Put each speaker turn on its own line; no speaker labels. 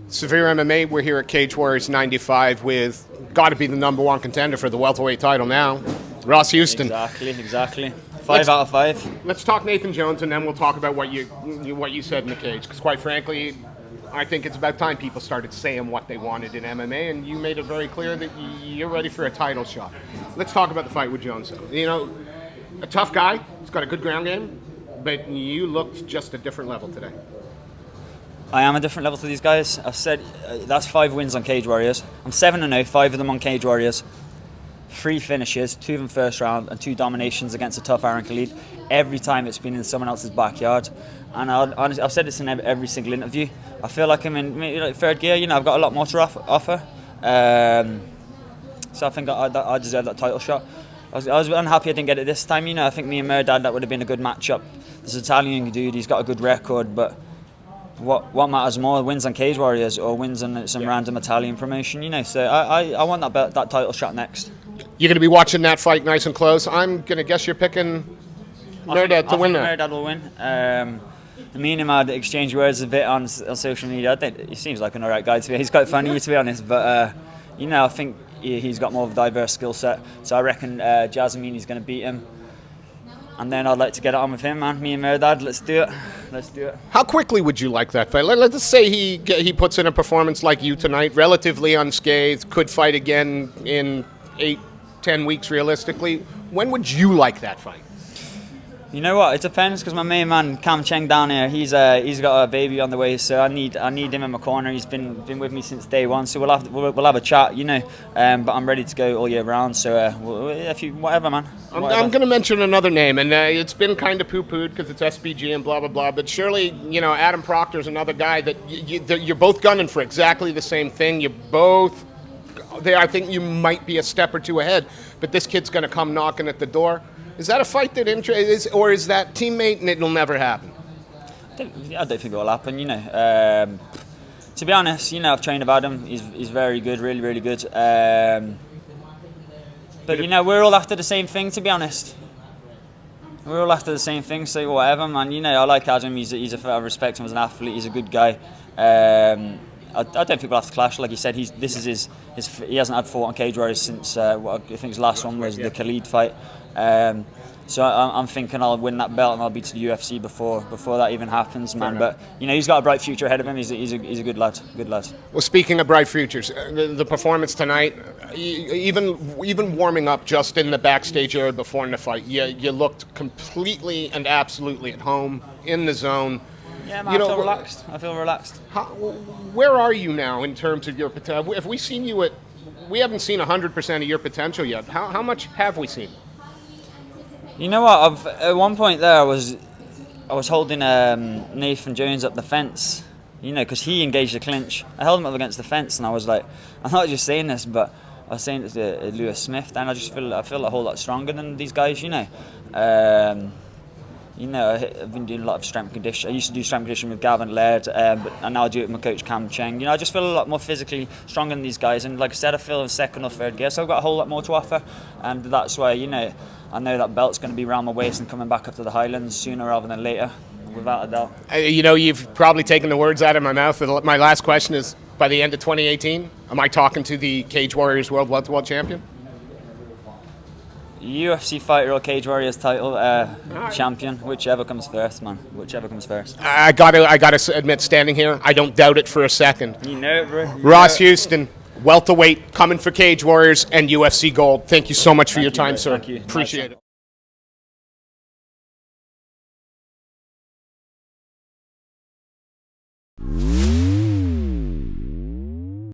Severe MMA, we're here at Cage Warriors 95 with got to be the number one contender for the welterweight title now, Ross Houston.
Exactly. 5 out of 5.
Let's talk Nathan Jones, and then we'll talk about what you said in the cage. Because quite frankly, I think it's about time people started saying what they wanted in MMA, and you made it very clear that you're ready for a title shot. Let's talk about the fight with Jones. You know, a tough guy. He's got a good ground game, but you looked just a different level today.
I am a different level to these guys. I've said that's 5 wins on Cage Warriors. I'm 7-0, 5 of them on Cage Warriors. 3 finishes, 2 of them first round, and 2 dominations against a tough Aaron Khalid. Every time it's been in someone else's backyard. And I've said this in every single interview. I feel like I'm in third gear. You know, I've got a lot more to offer. So I think I deserve that title shot. I was unhappy I didn't get it this time. You know, I think me and Mehrdad, that would have been a good matchup. This Italian dude, he's got a good record, but what matters more, wins on Cage Warriors or wins on some random Italian promotion, you know. So I want that title shot next.
You're going to be watching that fight nice and close. I'm going to guess you're picking Mehrdad to win that.
Mehrdad will win. Me and him had exchanged words a bit on social media. I think he seems like an alright guy to me. He's quite funny, to be honest, but you know, I think he's got more of a diverse skill set. So I reckon Jasmine is going to beat him. And then I'd like to get it on with him, man. Me and Mehrdad, let's do it.
How quickly would you like that fight? Let's say he puts in a performance like you tonight, relatively unscathed, could fight again in 8-10 weeks realistically. When would you like that fight?
You know what? It depends, because my main man Cam Cheng down here, he's got a baby on the way, so I need him in my corner. He's been with me since day one, so we'll have a chat, you know. But I'm ready to go all year round. So whatever, man.
I'm going to mention another name, and it's been kind of poo-pooed because it's SBG and blah blah blah. But surely, you know, Adam Proctor's another guy that you're both gunning for exactly the same thing. I think you might be a step or two ahead, but this kid's going to come knocking at the door. Is that a fight that interests, or is that teammate and it'll never happen?
I don't think it will happen, you know. To be honest, you know, I've trained about him. He's very good, really, really good. But, you know, we're all after the same thing, to be honest. We're all after the same thing, so whatever, man. You know, I like Adam. I respect him as an athlete. He's a good guy. I don't think we'll have to clash. Like he said, he hasn't had fought on Cage Warriors since I think his last one was the Khalid fight. So I'm thinking I'll win that belt and I'll be to the UFC before that even happens, man. But you know, he's got a bright future ahead of him. He's a good lad.
Well, speaking of bright futures, the performance tonight, even warming up just in the backstage area before the fight, you looked completely and absolutely at home in the zone.
Yeah, man, I feel relaxed.
Where are you now in terms of your potential? Have we seen you we haven't seen 100% of your potential yet. How much have we seen?
You know what? At one point there, I was holding Nathan Jones up the fence, you know, because he engaged the clinch. I held him up against the fence, and I was like, I'm not just saying this, but I was saying it to Lewis Smith, and I feel a whole lot stronger than these guys, you know. You know, I've been doing a lot of strength conditioning. I used to do strength conditioning with Gavin Laird, but I now do it with my coach Cam Cheng. You know, I just feel a lot more physically stronger than these guys, and like I said, I feel in second or third gear, so I've got a whole lot more to offer, and that's why, you know, I know that belt's going to be around my waist and coming back up to the Highlands sooner rather than later, without a doubt.
You know, you've probably taken the words out of my mouth. My last question is, by the end of 2018, am I talking to the Cage Warriors World Welterweight Champion?
UFC fighter or Cage Warriors title champion, whichever comes first, man. Whichever comes first.
I gotta admit, standing here, I don't doubt it for a second.
You know it, bro.
Ross Houston, welterweight, coming for Cage Warriors and UFC gold. Thank you so much for your time, sir.
Thank you.
Appreciate it.